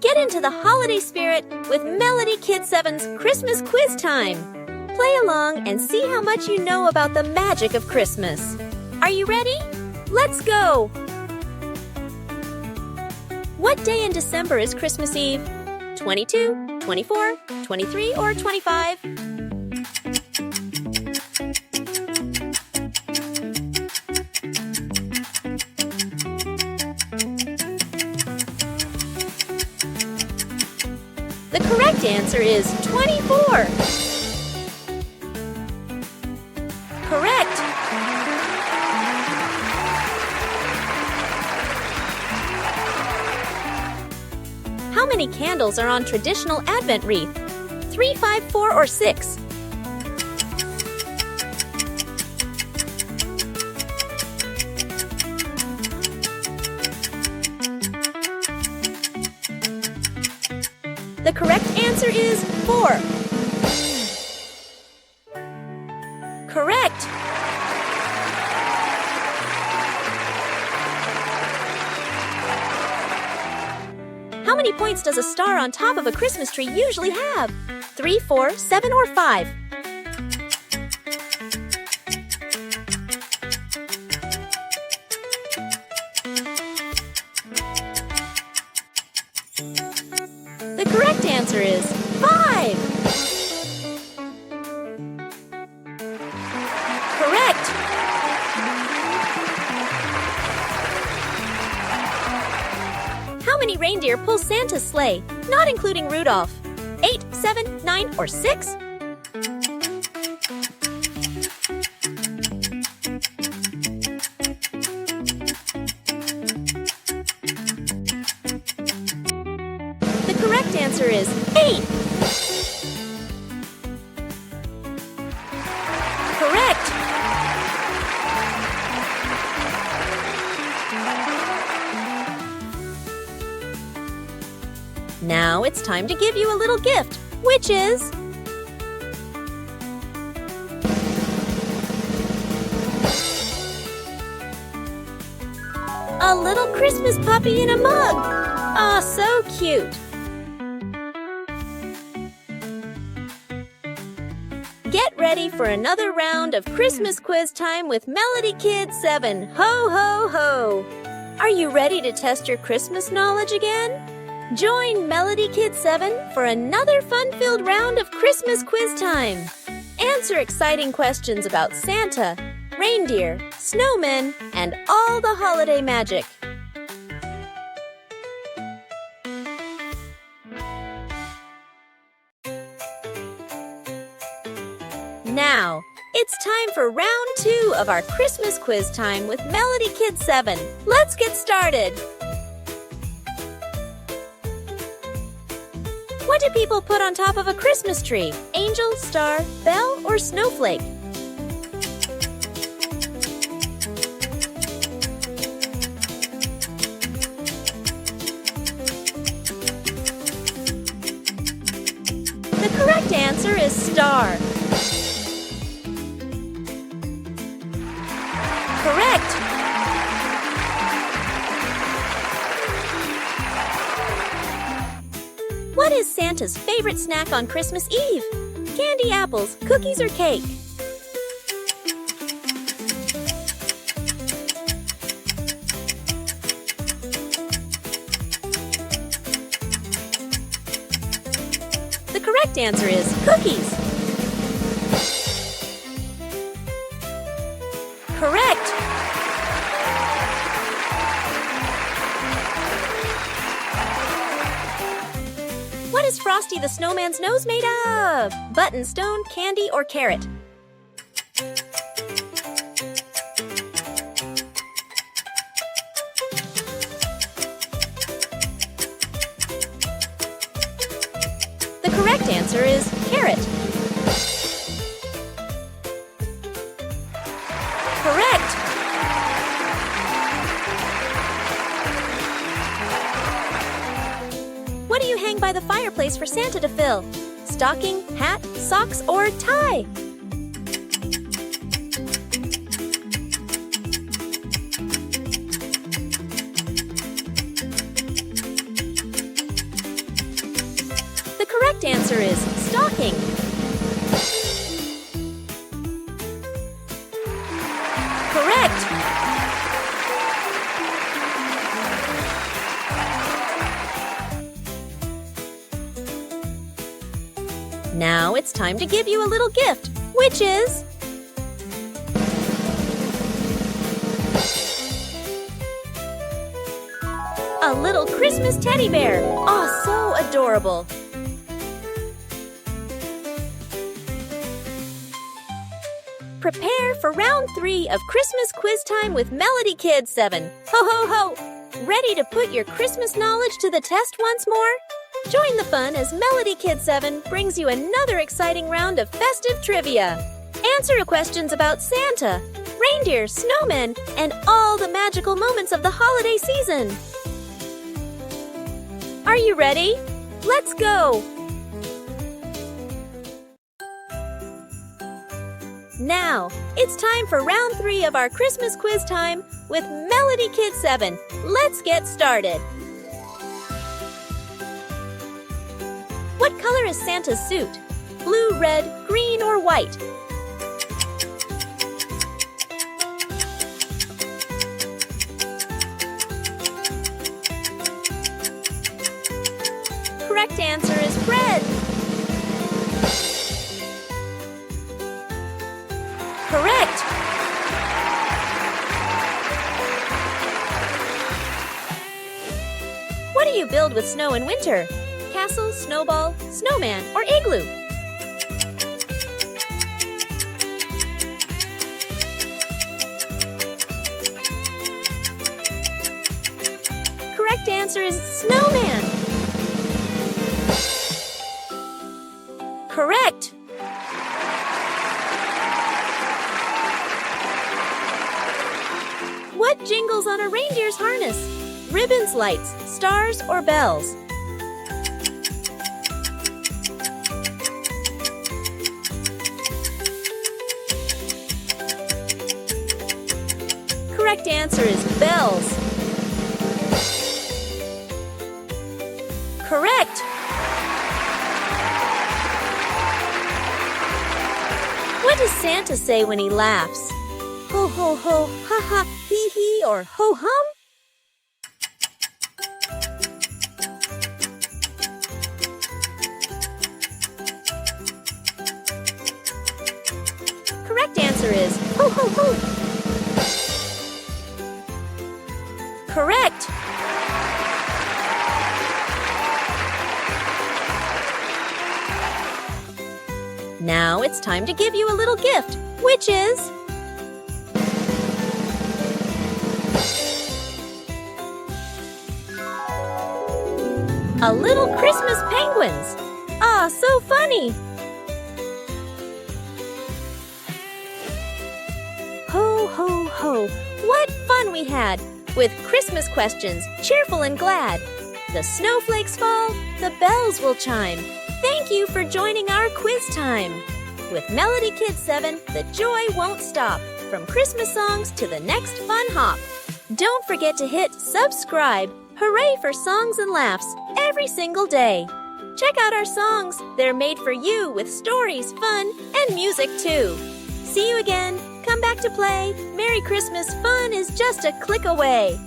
Get into the holiday spirit with Melody Kids7's Christmas Quiz Time. Play along and see how much you know about the magic of Christmas. Are you ready? Let's go! What day in December is Christmas Eve? 22, 24, 23, or 25? The correct answer is 24. Correct. How many candles are on traditional Advent wreath? 3, 5, 4, or 6? The correct answer is 4. Correct. How many points does a star on top of a Christmas tree usually have? 3, 4, 7, or 5? The correct answer is 5. Correct. How many reindeer pull Santa's sleigh, not including Rudolph? 8, 7, 9, or 6? The correct answer is 8. Correct. Now it's time to give you a little gift, which is a little Christmas puppy in a mug. Aw, so cute. Get ready for another round of Christmas quiz time with Melody Kids7. Ho, ho, ho! Are you ready to test your Christmas knowledge again? Join Melody Kids7 for another fun-filled round of Christmas quiz time. Answer exciting questions about Santa, reindeer, snowmen, and all the holiday magic. Now, it's time for round 2 of our Christmas quiz time with Melody Kids7. Let's get started. What do people put on top of a Christmas tree? Angel, star, bell, or snowflake? The correct answer is star. Correct. What is Santa's favorite snack on Christmas Eve? Candy, apples, cookies, or cake? The correct answer is cookies. Correct. What is Frosty the Snowman's nose made of? Button, stone, candy, or carrot? The correct answer is carrot. Correct. What do you hang by the fireplace for Santa to fill? Stocking, hat, socks, or tie? answer is stocking. Correct! Now it's time to give you a little gift, which is a little Christmas teddy bear. Oh, so adorable. Prepare for round 3 of Christmas quiz time with Melody Kids7. Ho, ho, ho! Ready to put your Christmas knowledge to the test once more? Join the fun as Melody Kids7 brings you another exciting round of festive trivia. Answer questions about Santa, reindeer, snowmen, and all the magical moments of the holiday season. Are you ready? Let's go! Now, it's time for round 3 of our Christmas quiz time with Melody Kids7. Let's get started. What color is Santa's suit? Blue, red, green, or white? Correct answer is red. Correct. What do you build with snow in winter? Castle, snowball, snowman, or igloo? Correct answer is snowman. Correct. What jingles on a reindeer's harness? Ribbons, lights, stars, or bells? Correct answer is bells. Correct. What does Santa say when he laughs? Ho, ho, ho, ha, ha, hee, hee, or ho, hum? Correct answer is ho, ho, ho. Correct. Now it's time to give you a little gift, which is a little Christmas penguins. Ah, so funny. Ho, ho, ho. What fun we had with Christmas questions, cheerful and glad. The snowflakes fall, the bells will chime. Thank you for joining our quiz time. With Melody Kids7, the joy won't stop. From Christmas songs to the next fun hop. Don't forget to hit subscribe. Hooray for songs and laughs every single day. Check out our songs. They're made for you with stories, fun, and music too. See you again. Come back to play. Merry Christmas fun is just a click away.